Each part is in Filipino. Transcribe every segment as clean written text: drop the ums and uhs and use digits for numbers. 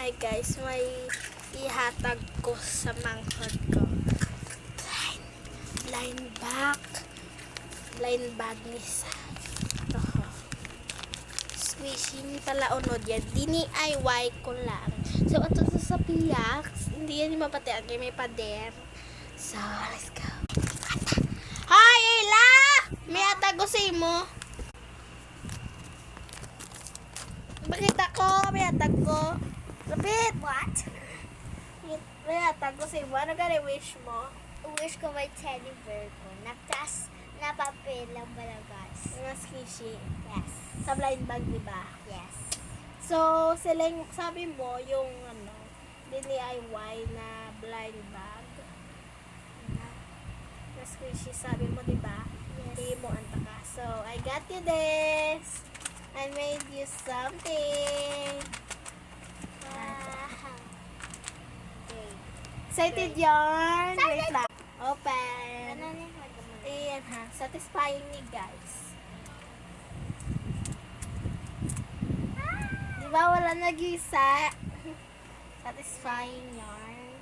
Hi guys, may ihatag ko sa manghod ko. Blind bag ni sa. Ito. Squishy ni pala unod yan. DIY ko lang. So, ito sa piyak. Hindi yan mapati. Okay, may pader. So, let's go. Hi, Ayla! May hatag ko sa imo. Bakit ako? May hatag ko. Lapit! What? May hatag ko sa imo. Ano ka wish mo? Wish ko may teddy bear ko. Nagtas na papel lang balabas. Mga squishy. Yes. Sa blind bag, di ba? Yes. So, silang, sabi mo, yung DIY na blind bag. Na squishy, sabi mo, di ba? Yes. Hindi mo anta ka. So, I got you this. I made you something. Wow. Okay. Excited yarn? Excited! Wait lang. Open. Ano na yung magaman? Ayan ha. Satisfying ni guys. Di ba wala nag-isa? Satisfying yarn.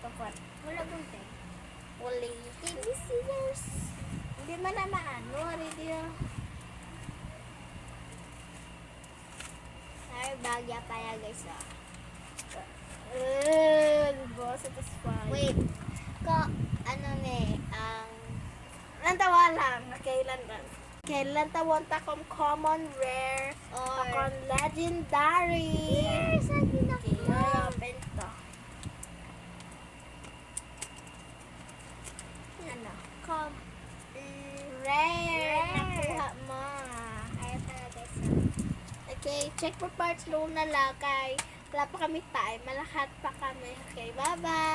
Ito po. Wala bunte. Uli. Baby scissors. Hindi man na maano. Ready na. Ay, bagya pala guys. Diba? Satisfying. Wait. Ano ang Nantawa lang. Kailan tawon ta kung common, rare, or akong legendary. yes, sabi na Okay, ko. open to. Ano? Rare. Rare. Nakuha mo. Ayaw pala guys. Okay, check for parts loan na lang kay wala pa kami time. Malahat pa kami. Okay, bye-bye.